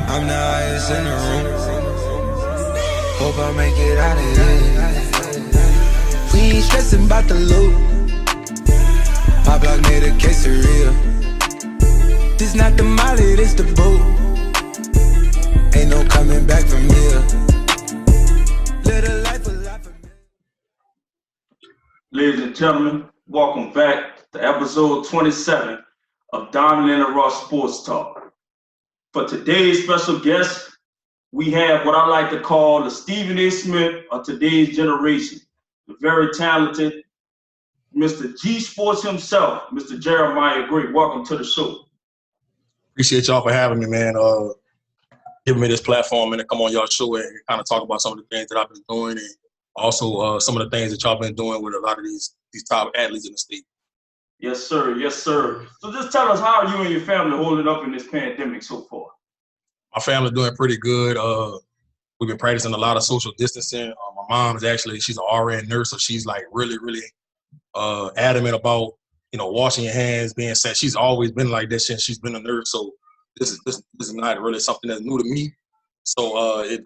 I'm the highest in the room. Hope I make it out of here. We ain't stressing about the loot. My block made a case of real. This not the molly, this the boot. Ain't no coming back from here. Live a life of me. Ladies and gentlemen, welcome back to episode 27 of Diamond and Raw Sports Talk. For today's special guest, we have what I like to call the Stephen A. Smith of today's generation, the very talented Mr. G Sports himself, Mr. Jeremiah Great. Welcome to the show. Appreciate y'all for having me, man. Giving me this platform and to come on y'all show and kind of talk about some of the things that I've been doing and also some of the things that y'all been doing with a lot of these top athletes in the state. Yes, sir. Yes, sir. So just tell us, how are you and your family holding up in this pandemic so far? My family's doing pretty good. We've been practicing a lot of social distancing. My mom's she's an RN nurse, so she's like really, really adamant about, washing your hands, being safe. She's always been like this since she's been a nurse. So this is not really something that's new to me. So the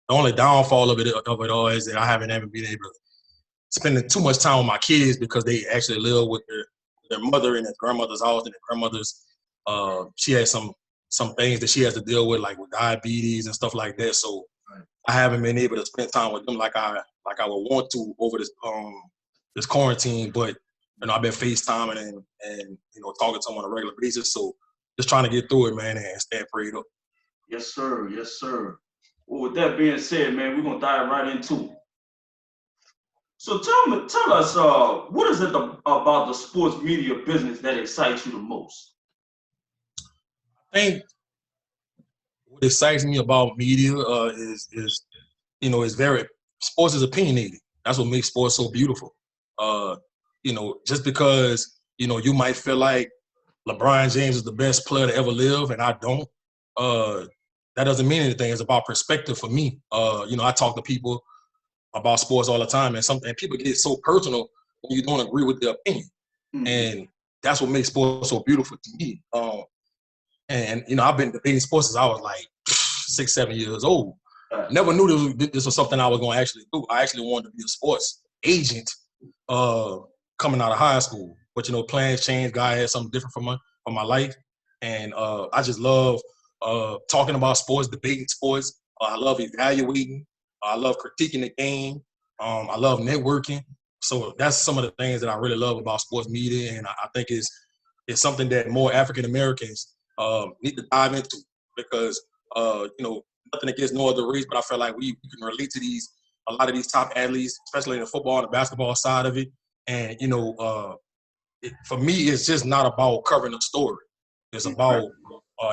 only downfall of it all is that I haven't ever been able to spend too much time with my kids because they actually live with their mother in their grandmother's house, and their grandmother's she has some things that she has to deal with, like with diabetes and stuff like that. So I haven't been able to spend time with them like I would want to over this quarantine. But I've been FaceTiming and talking to them on a regular basis. So just trying to get through it, man, and stay prayed up. Yes, sir. Yes, sir. Well, with that being said, man, we're gonna dive right into it. So tell us, what is it about the sports media business that excites you the most? I think what excites me about media is sports is opinionated. That's what makes sports so beautiful. Just because you might feel like LeBron James is the best player to ever live, and I don't. That doesn't mean anything. It's about perspective for me. I talk to people about sports all the time, and people get so personal when you don't agree with their opinion. Mm-hmm. And that's what makes sports so beautiful to me. I've been debating sports since I was like 6, 7 years old. Never knew this was something I was going to actually do. I actually wanted to be a sports agent coming out of high school. But, plans changed. God had something different for my life. And I just love talking about sports, debating sports. I love evaluating. I love critiquing the game. I love networking. So that's some of the things that I really love about sports media. And I think it's something that more African Americans need to dive into because, nothing against no other race, but I feel like we can relate to a lot of these top athletes, especially in the football and the basketball side of it. And, for me, it's just not about covering a story. It's about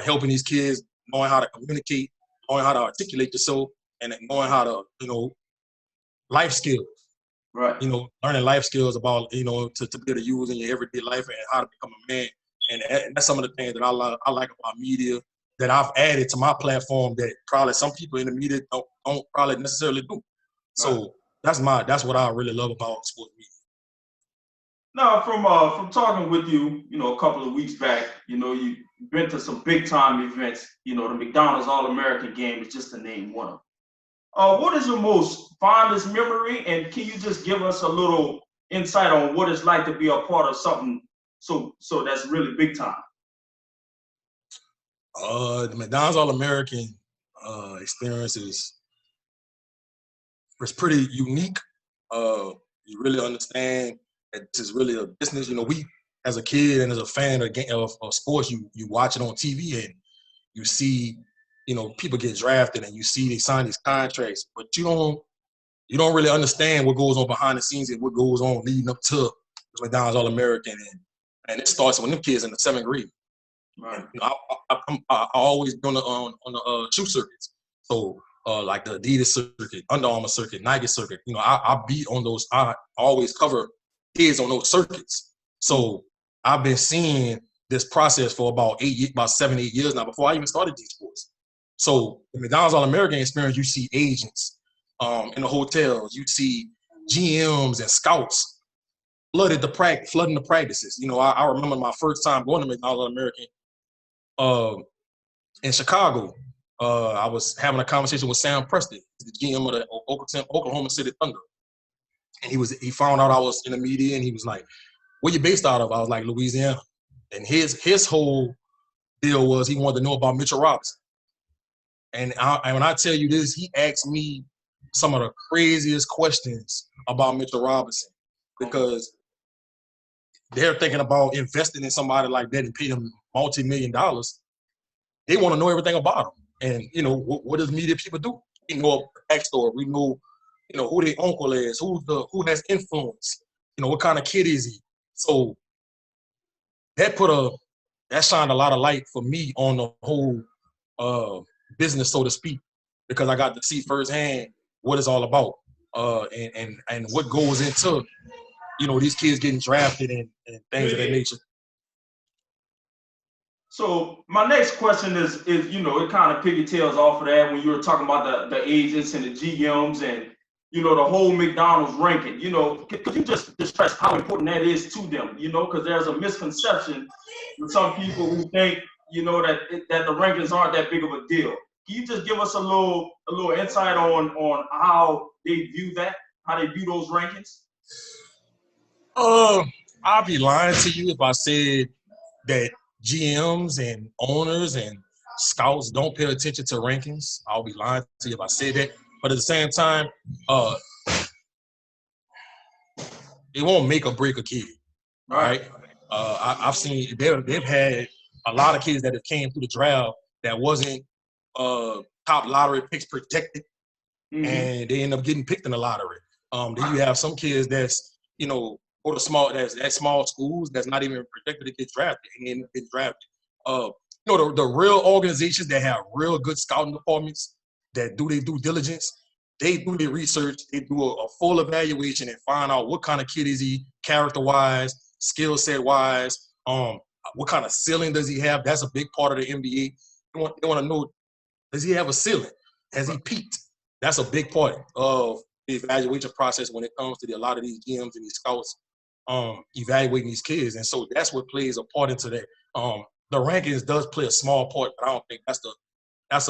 helping these kids, knowing how to communicate, knowing how to articulate yourself, and knowing how to, life skills. Right. Learning life skills about, to be able to use in your everyday life and how to become a man. And that's some of the things that I like about media that I've added to my platform that probably some people in the media don't probably necessarily do. So that's what I really love about sports media. Now, from talking with you, a couple of weeks back, you've been to some big time events. The McDonald's All-American game is just to name one of them. What is your most fondest memory, and can you just give us a little insight on what it's like to be a part of something so that's really big time? The McDonald's All-American experience was pretty unique. You really understand that this is really a business. We, as a kid and as a fan of sports, you watch it on TV and you see, people get drafted and you see they sign these contracts, but you don't really understand what goes on behind the scenes and what goes on leading up to the McDonald's All-American. And it starts when them kids in the 7th grade. Right. And, I always been on the shoe circuits. So like the Adidas circuit, Under Armour circuit, Nike circuit. I beat on those. I always cover kids on those circuits. So I've been seeing this process for about 7, 8 years now before I even started these sports. So the McDonald's All-American experience, you see agents in the hotels, you see GMs and scouts flooding the practices. I remember my first time going to McDonald's All-American. in Chicago, I was having a conversation with Sam Preston, the GM of the Oklahoma City Thunder. And he found out I was in the media, and he was like, "Where you based out of?" I was like, "Louisiana." And his whole deal was he wanted to know about Mitchell Robinson. And when I tell you this, he asked me some of the craziest questions about Mitchell Robinson, because they're thinking about investing in somebody like that and pay them multi-million dollars. They want to know everything about him. And, you know, what does media people do? We know a backstory. We know, you know, who their uncle is, who has influence, you know, what kind of kid is he. So that shined a lot of light for me on the whole business, so to speak, because I got to see firsthand what it's all about, and what goes into, you know, these kids getting drafted and things of that nature. So my next question is you know, it kind of pigtails off of that when you were talking about the agents and the GMs and, you know, the whole McDonald's ranking. You know, could you just stress how important that is to them? You know, because there's a misconception with some people who think, you know, that the rankings aren't that big of a deal. Can you just give us a little insight on how they view that, how they view those rankings? I'll be lying to you if I said that GMs and owners and scouts don't pay attention to rankings. I'll be lying to you if I said that. But at the same time, it won't make or break a kid. All right. I've seen they've had a lot of kids that have came through the draft that wasn't top lottery picks protected, and they end up getting picked in the lottery. Then you have some kids that's, you know, or the small schools that's not even protected to get drafted and end up getting drafted. You know, the real organizations that have real good scouting departments that do their due diligence, they do their research, they do a full evaluation and find out what kind of kid is he, character-wise, skill set-wise, what kind of ceiling does he have. That's a big part of the NBA. They want to know, does he have a ceiling? Has he peaked? That's a big part of the evaluation process when it comes to a lot of these GMs and these scouts evaluating these kids. And so that's what plays a part into that. The rankings does play a small part, but I don't think that's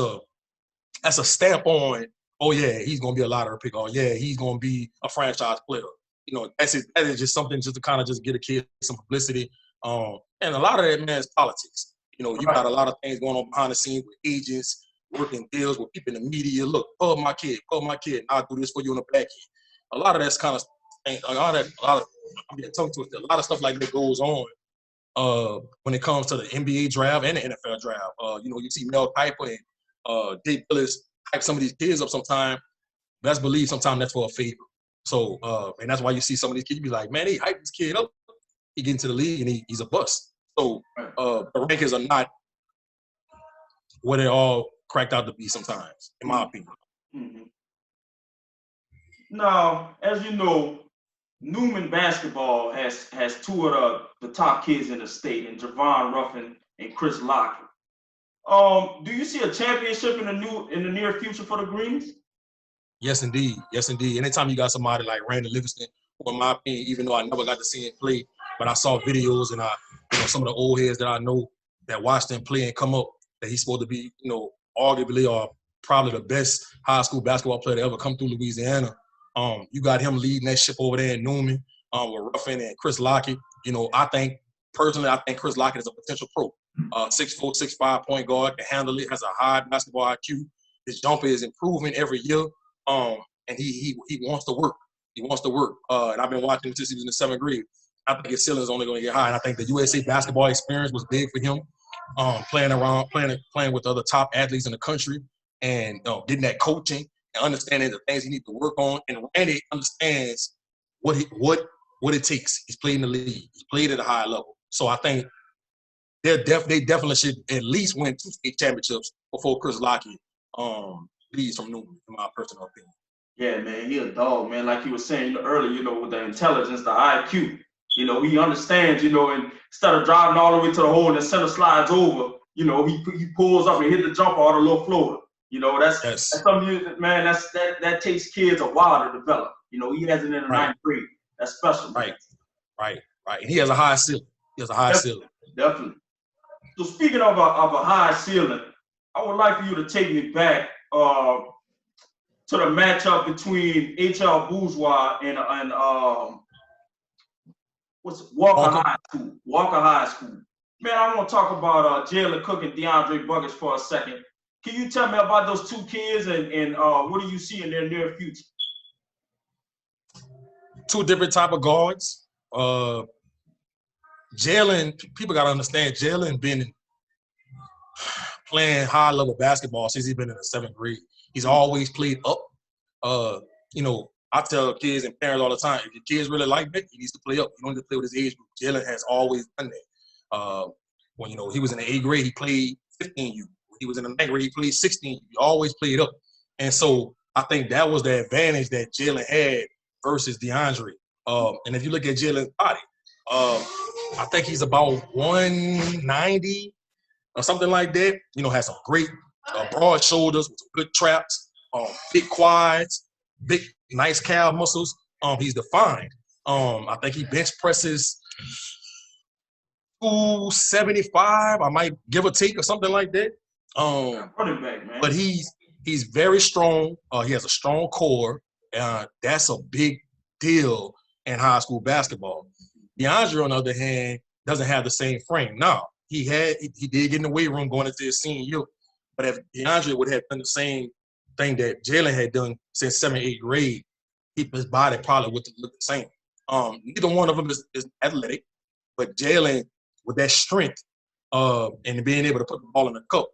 a stamp on, oh yeah, he's gonna be a lottery pick, or yeah, he's gonna be a franchise player. You know, that is just something just to kind of just get a kid some publicity. And a lot of that, man, is politics. You know, you got a lot of things going on behind the scenes with agents, working deals with people in the media. Look, pub my kid, I'll do this for you in the back end. A lot of that's kind of a lot of stuff like that goes on when it comes to the NBA draft and the NFL draft. You know, you see Mel Kiper and Dave Billis hype some of these kids up sometime. Best believe sometimes that's for a favor. So, and that's why you see some of these kids be like, man, they hype this kid up. He get into the league and he's a bust. So the rankings are not what they're all cracked out to be sometimes, in my opinion. Mm-hmm. Now, as you know, Newman basketball has two of the top kids in the state, and Javon Ruffin and Chris Lockett. Do you see a championship in the near future for the Greens? Yes, indeed. Yes, indeed. Anytime you got somebody like Randy Livingston, who in my opinion, even though I never got to see him play, but I saw videos and some of the old heads that I know that watched him play and come up, that he's supposed to be, you know, arguably or probably the best high school basketball player to ever come through Louisiana. You got him leading that ship over there in Newman with Ruffin and Chris Lockett. You know, I think Chris Lockett is a potential pro. 6'4", 6'5" point guard, can handle it, has a high basketball IQ. His jumper is improving every year. And he wants to work. He wants to work. And I've been watching him since he was in the 7th grade. I think his ceiling is only going to get high. And I think the USA basketball experience was big for him. Playing with other top athletes in the country, and getting that coaching and understanding the things he needs to work on. And Randy understands what it takes. He's played in the league. He's played at a high level. So I think they definitely should at least win 2 state championships before Chris Lockett leaves from Newman, in my personal opinion. Yeah, man, he a dog, man. Like you were saying earlier, you know, with the intelligence, the IQ. You know, he understands, you know, and instead of driving all the way to the hole and the center slides over, you know, he pulls up and hit the jumper on a little floater. You know, that's something, man, that takes kids a while to develop. You know, he has it in the 9th grade. That's special. Right. And he has a high ceiling. Definitely. So speaking of a high ceiling, I would like for you to take me back to the matchup between H.L. Bourgeois and Walker High School. Walker High School. Man, I want to talk about Jalen Cook and DeAndre Buckets for a second. Can you tell me about those two kids and what do you see in their near future? Two different type of guards. Jalen, people got to understand, Jalen been playing high-level basketball since he's been in the 7th grade. He's always played up. You know, I tell kids and parents all the time, if your kids really like that, he needs to play up. You don't need to play with his age group. Jalen has always done that. When, you know, he was in the 8th grade, he played 15U. When he was in the 9th grade, he played 16U. He always played up. And so I think that was the advantage that Jalen had versus DeAndre. And if you look at Jalen's body, I think he's about 190 or something like that. You know, has some great broad shoulders with some good traps, big quads, big, nice calf muscles. He's defined. I think he bench presses 275. I might give or take or something like that. Running back, man. But he's very strong. He has a strong core. That's a big deal in high school basketball. DeAndre, on the other hand, doesn't have the same frame. Now, he did get in the weight room going into his senior year. But if DeAndre would have done the same thing that Jalen had done since 7th, 8th grade, his body probably would look the same. Neither one of them is athletic, but Jalen, with that strength and being able to put the ball in the cup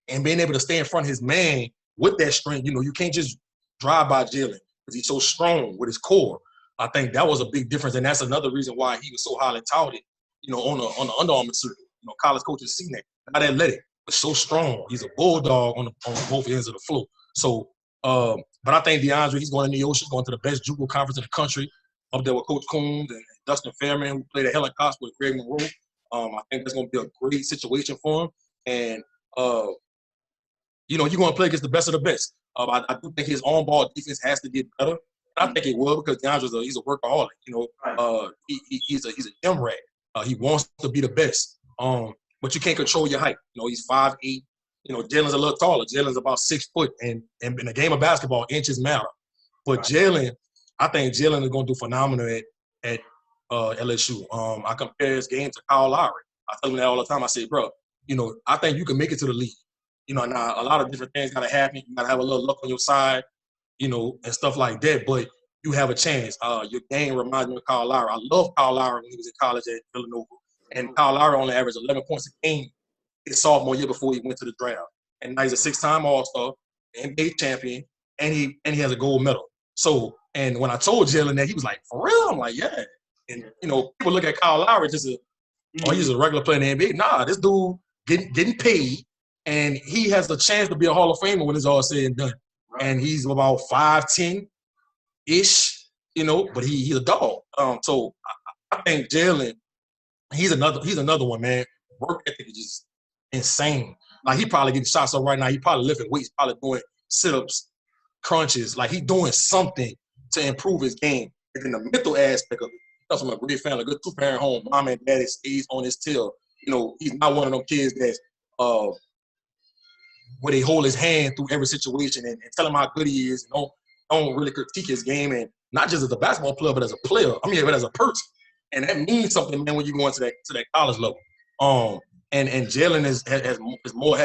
and being able to stay in front of his man with that strength, you know, you can't just drive by Jalen because he's so strong with his core. I think that was a big difference, and that's another reason why he was so highly touted, you know, on the Under Armour circuit. You know, college coaches seen that. Not athletic, but so strong. He's a bulldog on both ends of the floor. So, but I think DeAndre, he's going to the ocean, going to the best JUCO conference in the country, up there with Coach Coons and Dustin Fairman, who played at Helen Cost with Greg Monroe. I think that's going to be a great situation for him. And, you know, you're going to play against the best of the best. I do think his on-ball defense has to get better. I think it will because DeAndre's he's a workaholic. You know, he's a gym rat. He wants to be the best. But you can't control your height. You know, he's 5'8". You know, Jalen's a little taller. Jalen's about 6 foot, and in a game of basketball, inches matter. But Jalen, I think Jalen is going to do phenomenal at LSU. I compare his game to Kyle Lowry. I tell him that all the time. I say, bro, you know, I think you can make it to the league. You know, now a lot of different things got to happen. You got to have a little luck on your side, you know, and stuff like that. But you have a chance. Your game reminds me of Kyle Lowry. I love Kyle Lowry when he was in college at Villanova. And Kyle Lowry only averaged 11 points a game his sophomore year before he went to the draft. And now he's a 6-time All-Star, NBA champion, and he has a gold medal. So, and when I told Jalen that, he was like, for real? I'm like, yeah. And, you know, people look at Kyle Lowry just as, he's a regular player in the NBA. Nah, this dude getting paid, and he has a chance to be a Hall of Famer when it's all said and done. Right. And he's about 5'10"-ish, you know, but he's a dog. So I think Jalen, he's another one, man. Work ethic is just insane. Like, he probably getting shots up right now. He probably lifting weights, probably doing sit-ups, crunches. Like, he doing something to improve his game. And then the mental aspect of it. Comes from a great family, a good two-parent home. Mom and daddy stays on his tail. You know, he's not one of them kids that's where they hold his hand through every situation and tell him how good he is and don't really critique his game, and not just as a basketball player, but as a player. I mean, but as a person. And that means something, man, when you go into that college level. And Jalen has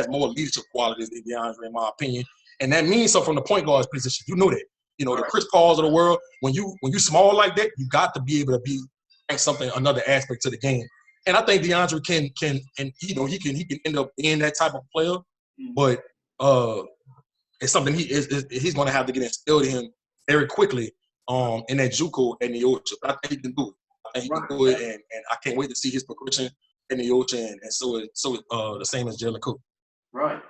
more leadership qualities than DeAndre, in my opinion. And that means something from the point guard's position. You know that. You know, the Chris Pauls of the world, when you small like that, you got to be able to be another aspect to the game. And I think DeAndre can you know, he can end up being that type of player, but it's something he's going to have to get instilled in him very quickly in that JUCO and the Ocho. But I think he can do it. I think he can do it, and I can't wait to see his progression in the Ocho, and so the same as Jalen Cook. Right.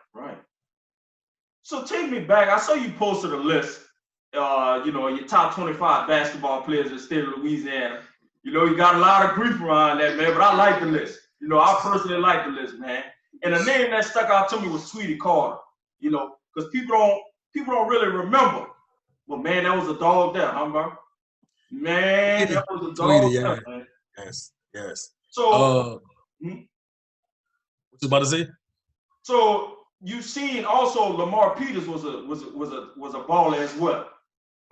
So take me back. I saw you posted a list. You know, your top 25 basketball players in the state of Louisiana. You know, you got a lot of grief around that, man, but I like the list. You know, I personally like the list, man. And the name that stuck out to me was Tweety Carter, you know, because people don't really remember. But, man, that was a dog there, huh, bro? Man, that was a dog there, man. Yes. So, what you about to say? So, you seen also Lamar Peters was a baller as well.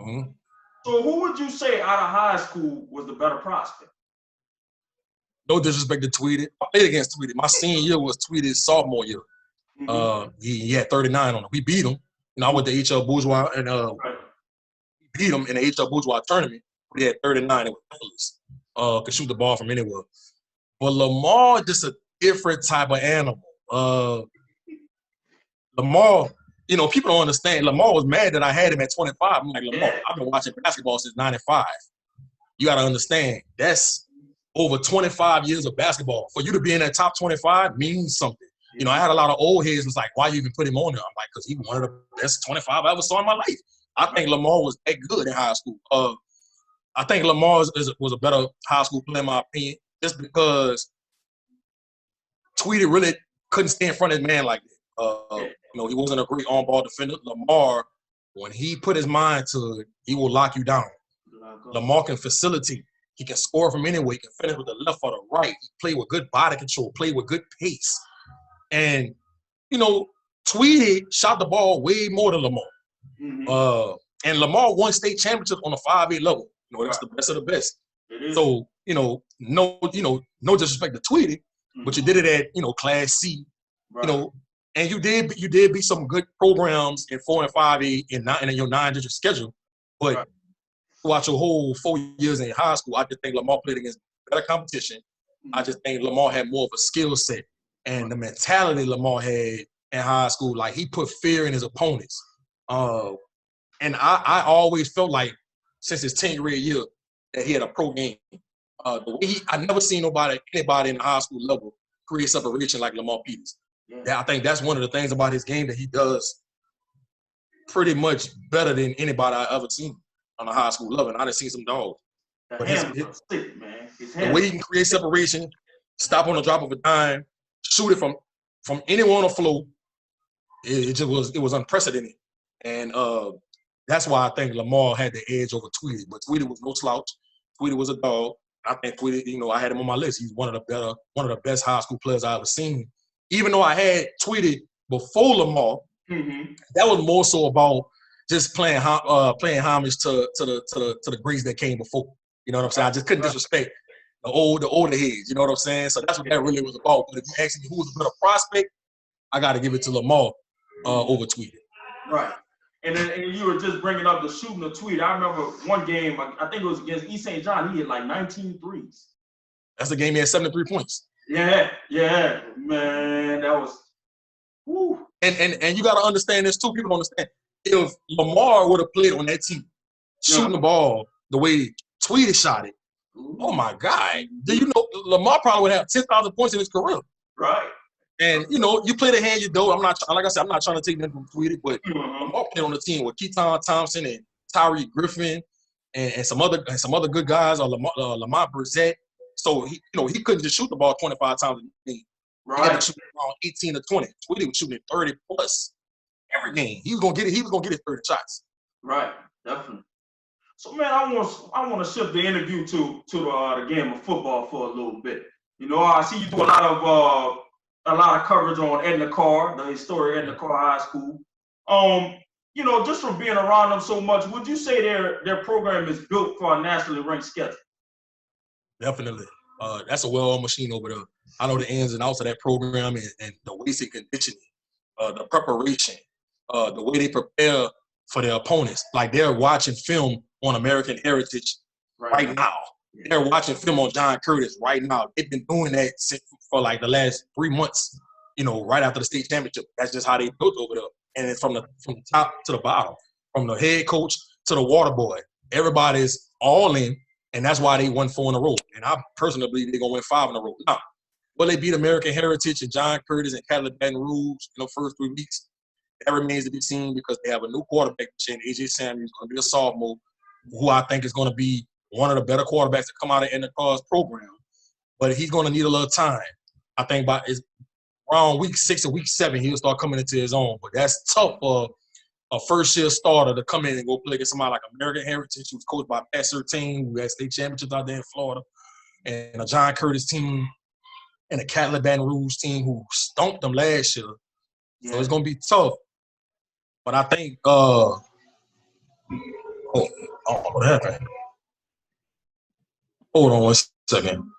Mm-hmm. So who would you say out of high school was the better prospect? No disrespect to Tweety. I played against Tweety. My senior year was Tweety's sophomore year. He had 39 on him. We beat him. I went to HL Bourgeois and we beat him in the HL Bourgeois tournament. He had 39. It was effortless. Could shoot the ball from anywhere. But Lamar just a different type of animal. Lamar, people don't understand. Lamar was mad that I had him at 25. I'm like, Lamar, I've been watching basketball since 95. You got to understand, that's over 25 years of basketball. For you to be in that top 25 means something. I had a lot of old heads was like, why you even put him on there? I'm like, because he one of the best 25 I ever saw in my life. I think Lamar was that good in high school. I think Lamar was a better high school player in my opinion, just because Tweety really couldn't stay in front of his man like that. He wasn't a great on-ball defender. Lamar, when he put his mind to it, he will lock you down. Lamar can facilitate. He can score from anywhere. He can finish with the left or the right. He played with good body control, played with good pace. And, Tweety shot the ball way more than Lamar. And Lamar won state championships on a 5A level. That's the best of the best. So, no disrespect to Tweety, but you did it at, Class C, and you did beat some good programs in 4 and 5A in your 9-district schedule. But throughout your whole 4 years in high school, I just think Lamar played against better competition. I just think Lamar had more of a skill set. And the mentality Lamar had in high school, like he put fear in his opponents. And I always felt like since his 10th grade year that he had a pro game. The way I never seen anybody in the high school level create separation like Lamar Peters. Yeah, I think that's one of the things about his game that he does pretty much better than anybody I ever seen on a high school level. And I done seen some dogs. But the way he can create separation, stop on the drop of a dime, shoot it from anywhere on the floor, it was unprecedented. And that's why I think Lamar had the edge over Tweety. But Tweety was no slouch. Tweety was a dog. I think Tweety, I had him on my list. He's one of the best high school players I ever seen. Even though I had Tweety before Lamar, that was more so about just playing homage to the greats that came before. You know what I'm saying? I just couldn't disrespect the older heads. You know what I'm saying? So that's what that really was about. But if you ask me who was a better prospect, I got to give it to Lamar over Tweety. Right. And you were just bringing up the shooting of Tweety. I remember one game, I think it was against East St. John. He had like 19 threes. That's the game he had 73 points. Yeah, man, that was. Whew. And you got to understand this too. People don't understand. If Lamar would have played on that team, shooting the ball the way Tweety shot it, oh my God! Do you know Lamar probably would have 10,000 points in his career? Right. And you play the hand you do. I'm not trying to take them from Tweety, but Lamar played on the team with Keaton Thompson and Tyree Griffin and some other good guys, or Lamont Brissett. So he couldn't just shoot the ball 25 times a game. Right. He had to shoot around 18 to 20. Tweety was shooting 30 plus every game. He was gonna get his 30 shots. Right, definitely. So man, I want to shift the interview to the game of football for a little bit. I see you do a lot of coverage on Edna Carr, the historic Edna Carr High School. Just from being around them so much, would you say their program is built for a nationally ranked schedule? Definitely. That's a well-oiled machine over there. I know the ins and outs of that program and the ways and conditioning, the preparation, the way they prepare for their opponents. Like they're watching film on American Heritage right now. They're watching film on John Curtis right now. They've been doing that for like the last 3 months, right after the state championship. That's just how they built over there. And it's from the top to the bottom, from the head coach to the water boy. Everybody's all in. And that's why they won 4 in a row. And I personally believe they're going to win 5 in a row. Now, will they beat American Heritage and John Curtis and Cadillac Baton Rouge in the first 3 weeks? That remains to be seen because they have a new quarterback, A.J. Samuels, going to be a sophomore, who I think is going to be one of the better quarterbacks to come out of Edna Carr's program. But he's going to need a little time. I think by around week 6 or week 7, he'll start coming into his own. But that's tough for a first-year starter to come in and go play against somebody like American Heritage, who's coached by Pat Surtain, who had state championships out there in Florida, and a John Curtis team and a Cadillac Baton Rouge team who stomped them last year. So it's gonna be tough. But I think oh, what happened? Hold on 1 second.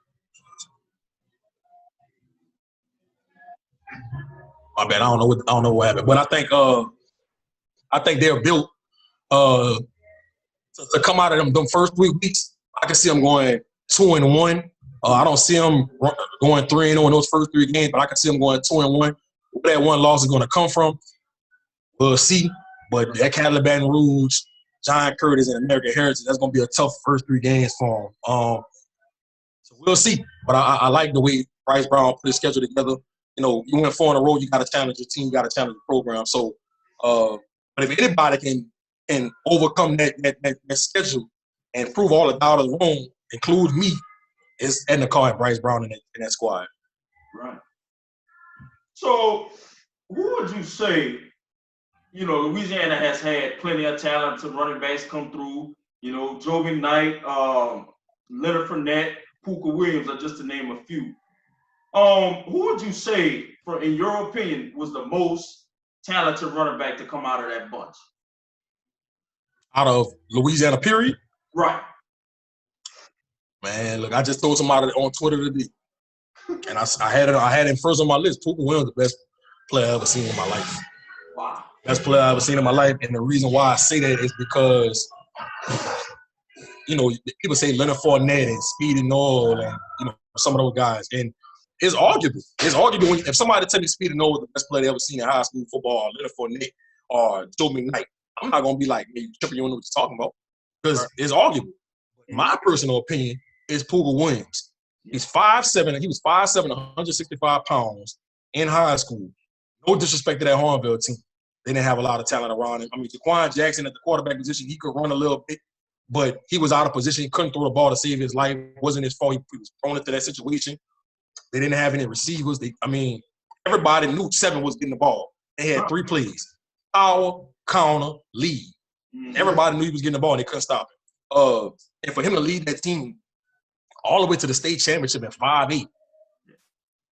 My bad. I don't know what happened. But I think they're built to come out of them first 3 weeks. I can see them going 2-1. I don't see them going 3-0 in those first 3 games, but I can see them going 2-1. Where that one loss is going to come from, we'll see. But that Cadillac Baton Rouge, John Curtis, and American Heritage, that's going to be a tough first 3 games for them. So we'll see. But I like the way Bryce Brown put his schedule together. You know, you went 4 in a row, you got to challenge your team, you got to challenge the program. So, but if anybody can overcome that schedule and prove all the doubters wrong, include me, is Edna Carr and Bryce Brown in that squad. Right. So, who would you say, you know, Louisiana has had plenty of talented running backs come through, you know, Joby Knight, Leonard Fournette, Pooka Williams are just to name a few. Who would you say, in your opinion, was the most talented running back to come out of that bunch? Out of Louisiana, period? Right. Man, look, I just told somebody on Twitter today, and I had him first on my list. Pooka Williams, the best player I've ever seen in my life. Wow. Best player I've ever seen in my life, and the reason why I say that is because, you know, people say Leonard Fournette and Speedy Noel and, you know, some of those guys, and it's arguable. It's arguable if somebody tell me Speedy Noel was the best player they ever seen in high school football, or Leonard Fournette, or Joe McKnight. I'm not gonna be like, "Man, you tripping? You don't know what you're talking about," because it's arguable. My personal opinion is Pooka Williams. He's 5'7". He was 5'7", 165 pounds in high school. No disrespect to that Hornville team. They didn't have a lot of talent around him. I mean, Jaquan Jackson at the quarterback position, he could run a little bit, but he was out of position. He couldn't throw the ball to save his life. It wasn't his fault. He was thrown into that situation. They didn't have any receivers. Everybody knew Seven was getting the ball. They had 3 plays: power, counter, lead. Everybody knew he was getting the ball, and they couldn't stop him. And for him to lead that team all the way to the state championship at 5'8",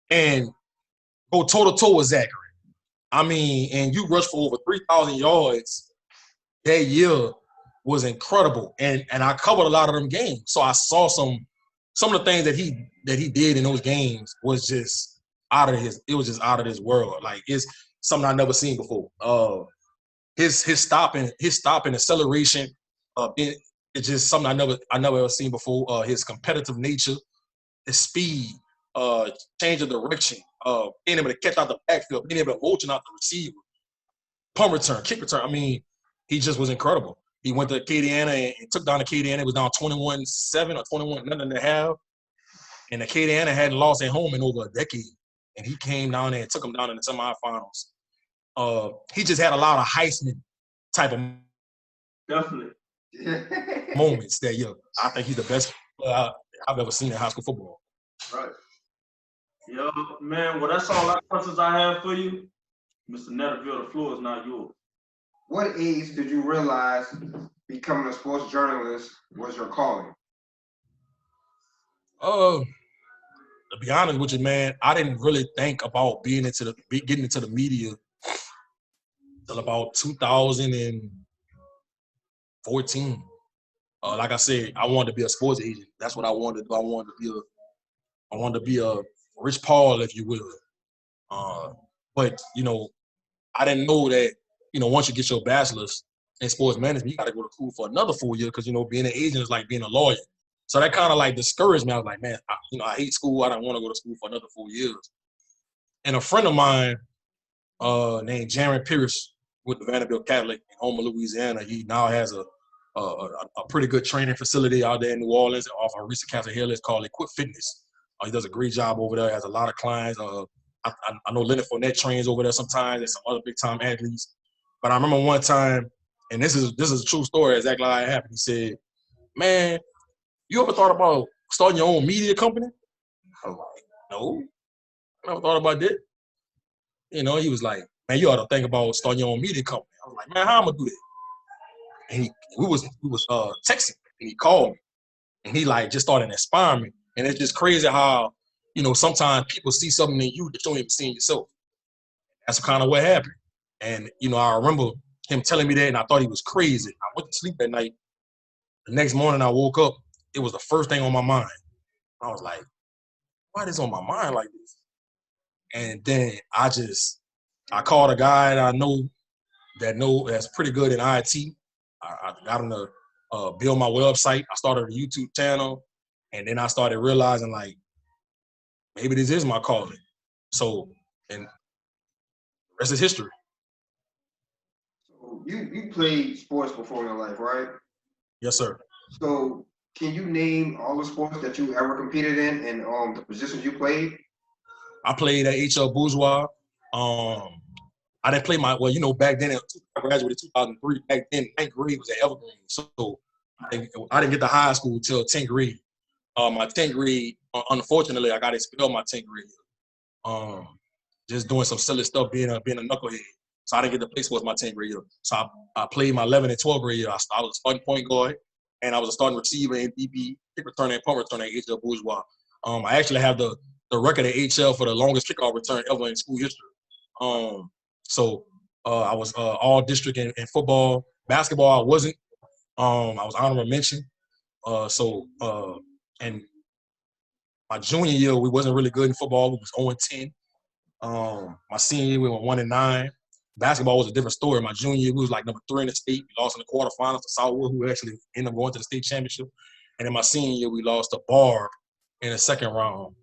and go toe-to-toe with Zachary. I mean, and you rushed for over 3,000 yards that year was incredible. And I covered a lot of them games. So I saw some of the things that he did in those games was just out of this world. Like, it's something I've never seen before. His stop and acceleration, it's just something I never ever seen before. His competitive nature, his speed, change of direction, being able to catch out the backfield, being able to motion out the receiver, punt return, kick return. I mean, he just was incredible. He went to Acadiana and took down Acadiana. It was down 21-7 or 21-0.5. And Acadiana hadn't lost at home in over a decade. And he came down there and took them down in the semifinals. He just had a lot of Heisman type of Definitely. moments that year. I think he's the best player I've ever seen in high school football. Right. Yo, man, well, that's all the questions I have for you. Mr. Netterville, the floor is now yours. What age did you realize becoming a sports journalist was your calling? To be honest with you, man, I didn't really think about getting into the media until about 2014. Like I said, I wanted to be a sports agent. That's what I wanted to do. I wanted to be a Rich Paul, if you will. But, you know, I didn't know that, you know, once you get your bachelor's in sports management, you got to go to school for another 4 years because, you know, being an agent is like being a lawyer. So that kind of like discouraged me. I was like, man, I hate school. I don't want to go to school for another 4 years. And a friend of mine named Jaron Pierce with the Vanderbilt Catholic in Houma, Louisiana, he now has a pretty good training facility out there in New Orleans off of Risa Castle Hill. It's called Equip Fitness. He does a great job over there. Has a lot of clients. I know Leonard Fournette trains over there sometimes and some other big-time athletes. But I remember one time, and this is a true story, exactly how it happened. He said, man, you ever thought about starting your own media company? I was like, no, I never thought about that. You know, he was like, man, you ought to think about starting your own media company. I was like, man, how am I gonna do that? And we was texting, and he called me, and he like just started inspiring me. And it's just crazy how, you know, sometimes people see something in you that you don't even see in yourself. that's kind of what happened. And, you know, I remember him telling me that, and I thought he was crazy. I went to sleep at night. The next morning I woke up, it was the first thing on my mind. I was like, why is this on my mind like this? And then I called a guy that I know that's pretty good in IT. I got him to build my website. I started a YouTube channel, and then I started realizing, like, maybe this is my calling. So, and the rest is history. So you played sports before in your life, right? Yes, sir. So can you name all the sports that you ever competed in and the positions you played? I played at HL Bourgeois. I didn't play back then, I graduated in 2003. Back then, 9th grade was at Evergreen. So I didn't get to high school until 10th grade. My 10th grade, unfortunately, I got expelled my 10th grade. Just doing some silly stuff, being a knucklehead. So I didn't get to play sports my 10th grade year. So I played my 11th and 12th grade year. I was a starting point guard, and I was a starting receiver in DB, kick return and punt return at HL Bourgeois. I actually have the record at HL for the longest kickoff return ever in school history. So I was all district in football. Basketball, I wasn't. I was honorable mention. And my junior year, we wasn't really good in football. We was 0-10. My senior year, we went 1-9. Basketball was a different story. My junior year, we was like number 3 in the state. We lost in the quarterfinals to Southwood, who actually ended up going to the state championship. And then my senior year, we lost to Barb in the second round.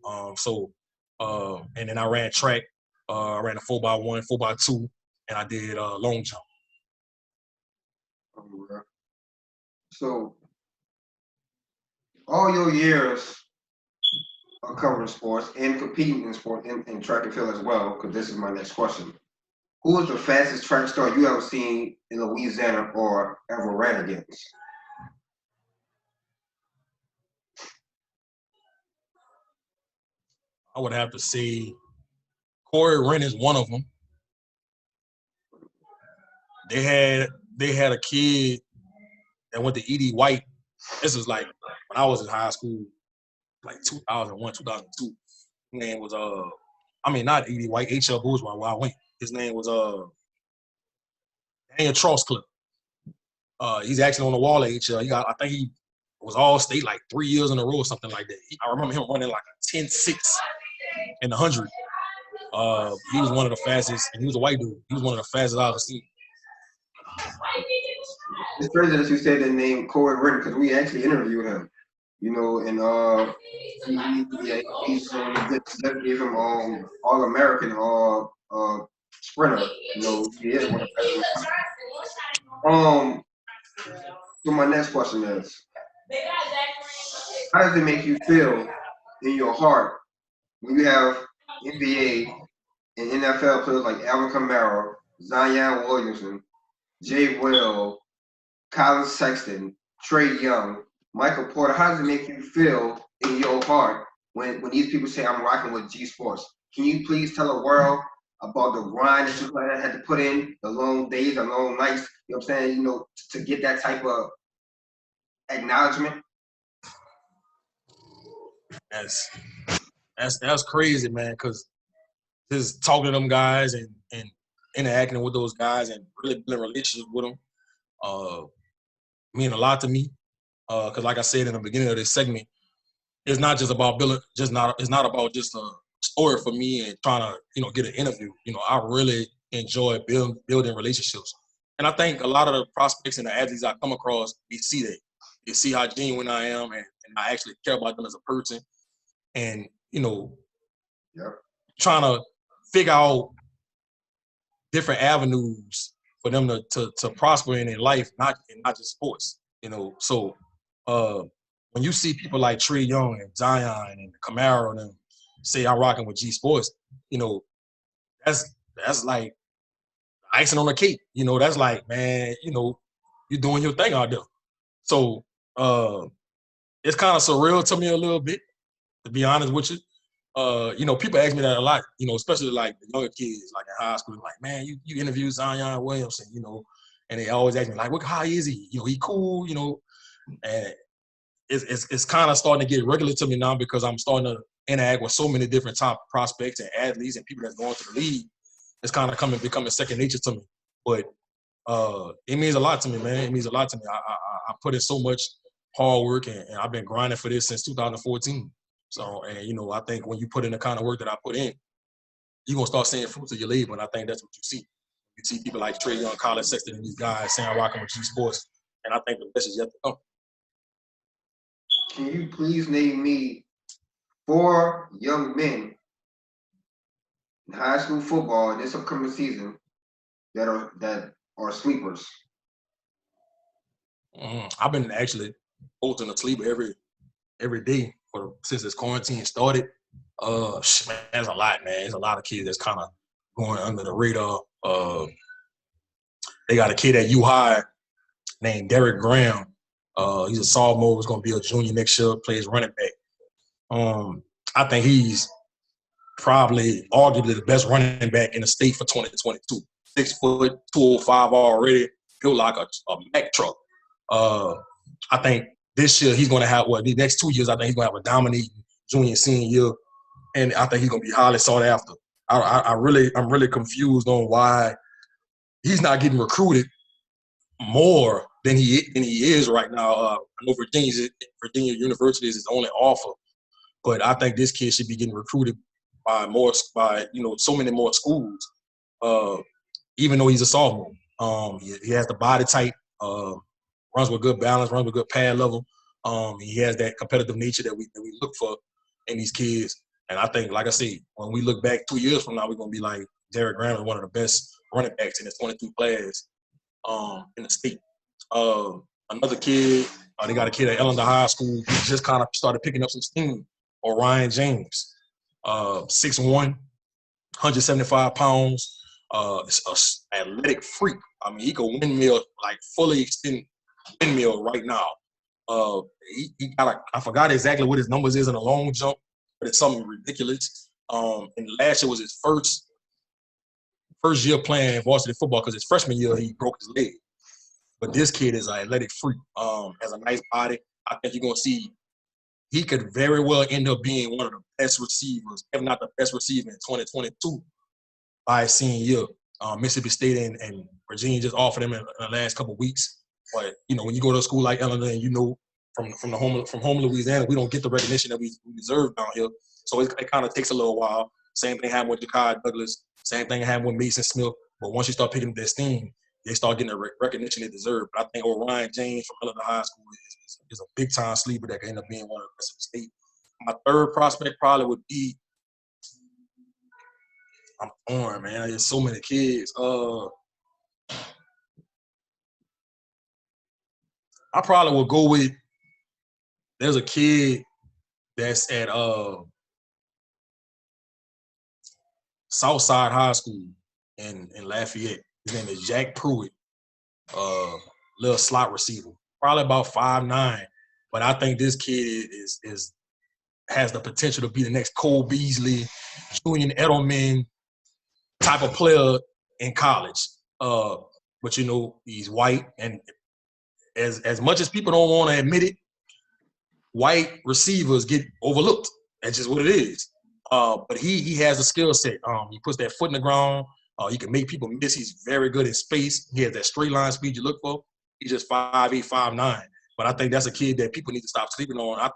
And then I ran track. I ran a 4x1, 4x2, and I did long jump. So all your years of covering sports and competing in sport in track and field as well, because this is my next question. Who was the fastest track star you ever seen in Louisiana or ever ran against? I would have to say Corey Wren is one of them. They had a kid that went to E.D. White. This was like when I was in high school, like 2001, 2002. His name was not E.D. White, HL Bourgeois where I went. His name was Daniel Trostcliffe. He's actually on the wall at HL. I think he was all state like 3 years in a row or something like that. I remember him running like a 10.6 in the 100. He was one of the fastest, and he was a white dude. He was one of the fastest I've ever seen. It's crazy that you said the name Corey Wren because we actually interviewed him, you know, and he's gave him All-American sprinter. You know, he is one of the best. So my next question is, how does it make you feel in your heart when you have NBA and NFL players like Alvin Kamara, Zion Williamson, Jay Will, Colin Sexton, Trey Young, Michael Porter? How does it make you feel in your heart when these people say I'm rocking with G Sports? Can you please tell the world about the grind that you had to put in, the long days, the long nights, you know what I'm saying, you know, to get that type of acknowledgement? That's crazy, man, because just talking to them guys and interacting with those guys and really building relationships with them mean a lot to me. Because like I said in the beginning of this segment, it's not just about building, it's not about just a story for me and trying to, you know, get an interview. You know, I really enjoy building relationships. And I think a lot of the prospects and the athletes I come across, they see that. They see how genuine I am and I actually care about them as a person. And, you know, trying to figure out different avenues for them to prosper in their life, not just sports, you know. So when you see people like Trey Young and Zion and Kamara and them say I'm rocking with G Sports, you know, that's like icing on the cake. You know, that's like, man, you know, you're doing your thing out there. So it's kind of surreal to me a little bit, to be honest with you. You know, people ask me that a lot, you know, especially like the younger kids, like in high school, like, man, you interviewed Zion Williamson, you know, and they always ask me, like, how is he? You know, he cool, you know, and it's kind of starting to get regular to me now because I'm starting to interact with so many different top prospects and athletes and people that's going to the league. it's kind of becoming second nature to me. But it means a lot to me, man. It means a lot to me. I put in so much hard work, and I've been grinding for this since 2014. So, and you know, I think when you put in the kind of work that I put in, you're gonna start seeing fruits of your labor, and I think that's what you see. You see people like Trey Young, Colin Sexton, and these guys saying rocking with G Sports, and I think the best is yet to come. Can you please name me 4 young men in high school football this upcoming season that are sleepers? I've been actually posting a sleeper every day since this quarantine started. Man, there's a lot, man. There's a lot of kids that's kind of going under the radar. They got a kid at U High named Derek Graham. He's a sophomore. He's going to be a junior next year. Plays running back. I think he's probably arguably the best running back in the state for 2022. 6 foot, 205 already, built like a Mack truck. I think this year he's going to have the next 2 years. I think he's going to have a dominating junior and senior year, and I think he's going to be highly sought after. I'm really confused on why he's not getting recruited more than he is right now. I know Virginia University is his only offer, but I think this kid should be getting recruited by so many more schools. Even though he's a sophomore, he has the body type, runs with good balance, runs with good pad level. He has that competitive nature that we look for in these kids. And I think, like I said, when we look back 2 years from now, we're going to be like, Derek Graham is one of the best running backs in his 22 class in the state. Another kid, they got a kid at Ellender High School who just kind of started picking up some steam, Orion James. 6'1", 175 pounds, athletic freak. I mean, he can windmill, like fully extend windmill right now. He got I forgot exactly what his numbers is in a long jump, but it's something ridiculous. And last year was his first year playing varsity football because his freshman year he broke his leg. But this kid is an athletic freak. Has a nice body. I think you're gonna see he could very well end up being one of the best receivers, if not the best receiver in 2022 by his senior year. Mississippi State and Virginia just offered him in the last couple of weeks. But you know, when you go to a school like Ellender and you know from home Louisiana, we don't get the recognition that we deserve down here. So it kind of takes a little while. Same thing happened with Ja'Kai Douglas. Same thing happened with Mason Smith. But once you start picking up their steam, they start getting the recognition they deserve. But I think Orion James from Ellender High School is a big-time sleeper that can end up being one of the best in the state. My third prospect probably would be – I'm torn, man. There's so many kids. I probably would go with – there's a kid that's at Southside High School in Lafayette. His name is Jack Pruitt, little slot receiver, probably about 5'9", but I think this kid has the potential to be the next Cole Beasley, Julian Edelman type of player in college. But you know, he's white, and as much as people don't want to admit it, white receivers get overlooked. That's just what it is. But he has a skill set. He puts that foot in the ground. He can make people miss. He's very good in space. He has that straight line speed you look for. He's just 5'8", 5'9". But I think that's a kid that people need to stop sleeping on.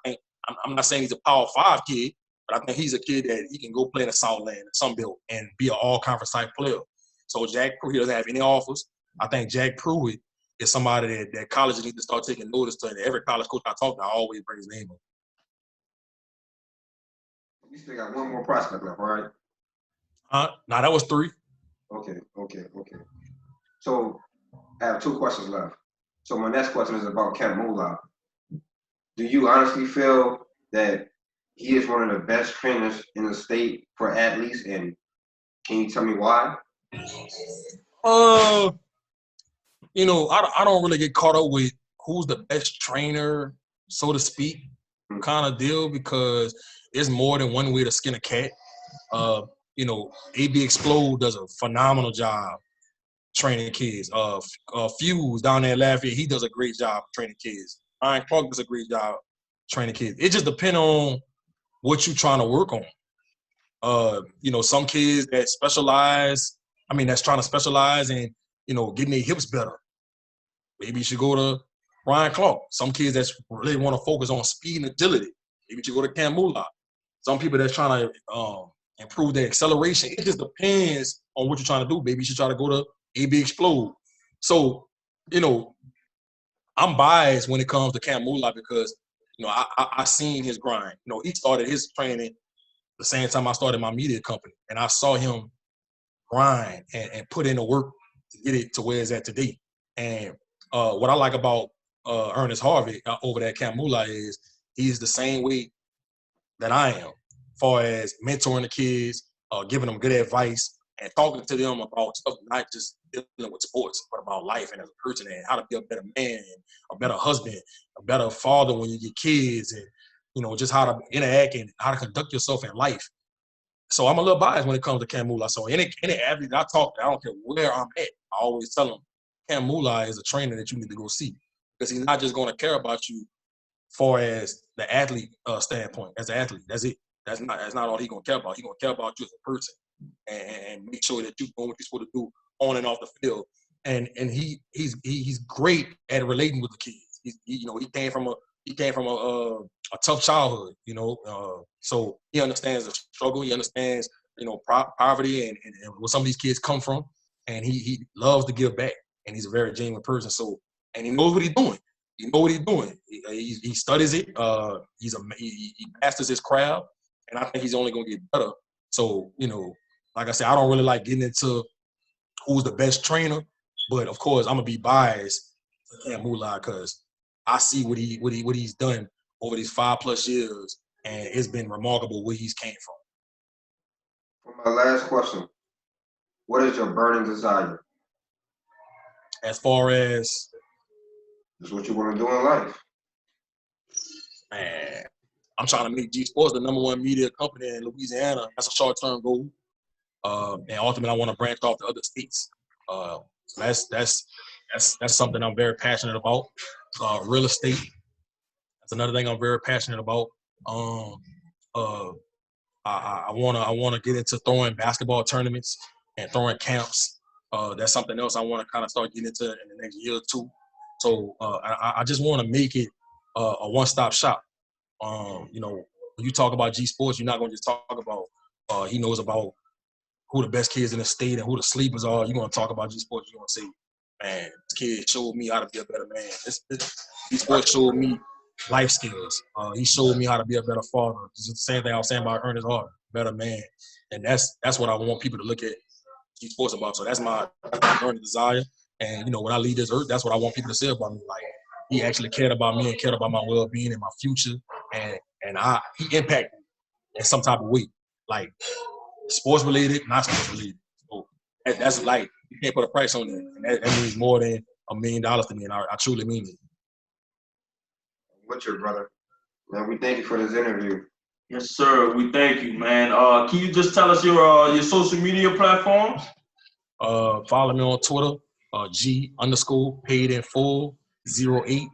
I'm not saying he's a Power 5 kid, but I think he's a kid that he can go play in the Southland, Sunbelt, and be an all-conference type player. So Jack Pruitt doesn't have any offers. I think Jack Pruitt is somebody that colleges need to start taking notice to. And every college coach I talk to, I always bring his name up. You still got one more prospect left, right? Nah, that was 3. Okay. So I have 2 questions left. So my next question is about Kent Moolah. Do you honestly feel that he is one of the best trainers in the state for athletes, and can you tell me why? You know, I don't really get caught up with who's the best trainer, so to speak, kind of deal, because there's more than one way to skin a cat. You know, AB Explode does a phenomenal job training kids. Fuse down there in Lafayette, he does a great job training kids. Ryan Clark does a great job training kids. It just depends on what you're trying to work on. You know, some kids that specialize that's trying to specialize in, getting their hips better. Maybe you should go to Ryan Clark. Some kids that really want to focus on speed and agility. Maybe you should go to Cam Moolah. Some people that's trying to improve their acceleration. It just depends on what you're trying to do. Maybe you should try to go to AB Explode. So, I'm biased when it comes to Cam Moolah because, I seen his grind. He started his training the same time I started my media company. And I saw him grind and put in the work to get it to where it's at today. And what I like about Ernest Harvey over there at Cam Moolah is he's the same way that I am, as far as mentoring the kids, giving them good advice, and talking to them about stuff, not just dealing with sports, but about life and as a person and how to be a better man, a better husband, a better father when you get kids, and just how to interact and how to conduct yourself in life. So I'm a little biased when it comes to Cam Moolah. So any athlete I talk to, I don't care where I'm at, I always tell them Cam Moolah is a trainer that you need to go see because he's not just going to care about you far as the athlete standpoint. As an athlete, that's it. That's not all he's going to care about. He's going to care about you as a person and make sure that you're doing what you're supposed to do on and off the field. And he's great at relating with the kids. He came from a tough childhood, so he understands the struggle. He understands, poverty and where some of these kids come from. And he loves to give back. And he's a very genuine person. So, and he knows what he's doing. He studies it. He masters his craft. And I think he's only going to get better. So, like I said, I don't really like getting into who's the best trainer. But, of course, I'm going to be biased to Cam Moolah because I see what he's done over these 5+ years, and it's been remarkable where he's came from. For my last question, what is your burning desire? As far as? That's what you want to do in life. Man, I'm trying to make Sportz the #1 media company in Louisiana. That's a short-term goal. And ultimately, I want to branch off to other states. So that's something I'm very passionate about. Real estate. That's another thing I'm very passionate about. I wanna get into throwing basketball tournaments and throwing camps. That's something else I want to kind of start getting into in the next year or two. So I just want to make it a one-stop shop. When you talk about Sportz, you're not going to just talk about he knows about who the best kids in the state and who the sleepers are. You're going to talk about Sportz. You're going to say, man, this kid showed me how to be a better man. Sportz showed me life skills. He showed me how to be a better father. It's the same thing I was saying about Ernest Harvey, better man. And that's what I want people to look at Sportz about. So that's my burning desire. And, when I leave this earth, that's what I want people to say about me. Like, he actually cared about me and cared about my well-being and my future. And he impacted me in some type of way. Like, sports-related, not sports-related. So that's like, you can't put a price on it. And that means more than $1 million to me. And I truly mean it. What's your brother? Man, we thank you for this interview. Yes, sir. We thank you, man. Can you just tell us your social media platforms? Follow me on Twitter, G_paid-in-full08.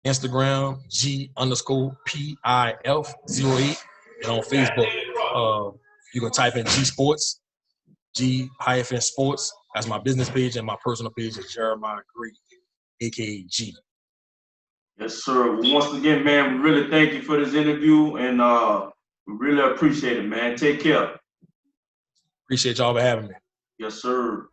Instagram, G_PIF08. And on Facebook, you can type in Sportz, G-Sportz. That's my business page, and my personal page is Jeremiah Gray, a.k.a. G. Yes, sir. Well, once again, man, we really thank you for this interview, and we really appreciate it, man. Take care. Appreciate y'all for having me. Yes, sir.